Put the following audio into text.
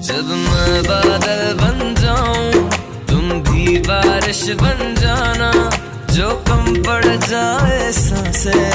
जब मैं बादल बन जाऊं तुम भी बारिश बन जाना, जो कम पड़ जाए सांसें